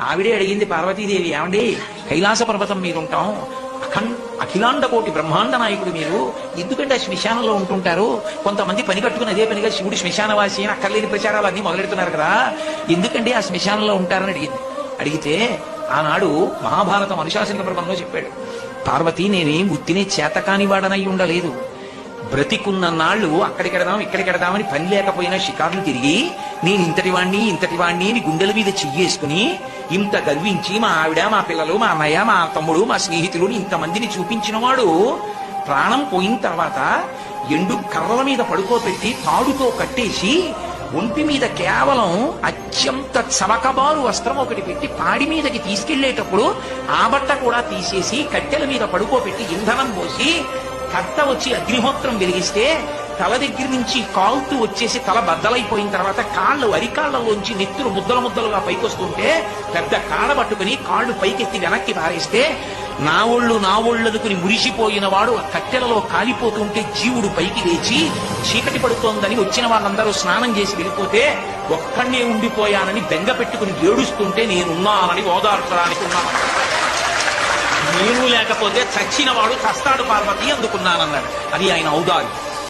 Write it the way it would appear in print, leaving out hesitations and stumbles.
ఆవిడే అడిగింది పార్వతీదేవి, ఏమండి కైలాస పర్వతం మీరుంటాం, అఖిలాండ కోటి బ్రహ్మాండ నాయకుడు మీరు, ఎందుకంటే ఆ శ్మశానంలో ఉంటుంటారు? కొంతమంది పని కట్టుకుని అదే పనిగా శివుడు శ్మశానవాసి అని అక్కర్లేని ప్రచారాలు అన్ని మొదలెడుతున్నారు కదా, ఎందుకంటే ఆ శ్మశానంలో ఉంటారని అడిగింది. అడిగితే ఆనాడు మహాభారతం అనుశాసన పర్వంలో చెప్పాడు, పార్వతి నేనేం ఉత్తినే చేతకాని వాడనై ఉండలేదు, బ్రతికున్న నాళ్ళు అక్కడికెడదాం ఇక్కడికెడదామని పని లేకపోయినా షికార్లు తిరిగి నేను ఇంతటి వాణ్ణి అని గుండెల మీద చెయ్యేసుకుని ఇంత గర్వించి మా ఆవిడ, మా పిల్లలు, మా అన్నయ్య, మా తమ్ముడు, మా స్నేహితులు ఇంతమందిని చూపించిన వాడు ప్రాణం పోయిన తర్వాత ఎండు కర్రల మీద పడుకోబెట్టి తాడుతో కట్టేసి ఒంటి మీద కేవలం అత్యంత చవకబారు వస్త్రం ఒకటి పెట్టి పాడి మీదకి తీసుకెళ్లేటప్పుడు ఆ బట్ట కూడా తీసేసి కట్టెల మీద పడుకోబెట్టి ఇంధనం పోసి కట్ట వచ్చి అగ్నిహోత్రం వెలిగిస్తే తల దగ్గర నుంచి కాలుతూ వచ్చేసి తల బద్దలైపోయిన తర్వాత కాళ్ళు అరికాళ్లలోంచి నెత్తులు ముద్దలుగా పైకొస్తుంటే పెద్ద కాళ్ళ పట్టుకుని కాళ్ళు పైకెత్తి వెనక్కి పారేస్తే నా ఒళ్ళు అనుకుని మురిసిపోయిన వాడు కట్టెలలో కాలిపోతుంటే జీవుడు పైకి లేచి చీకటి పడుతోందని వచ్చిన వాళ్ళందరూ స్నానం చేసి వెళ్ళిపోతే ఒక్కడే ఉండిపోయానని బెంగ పెట్టుకుని ఏడుస్తుంటే నేనున్నానని ఓదార్చడానికి ఉన్నాను. నేను లేకపోతే చచ్చిన వాడు చస్తాడు పార్వతి అందుకున్నానన్నాడు. అది ఆయన ఔదార్యం.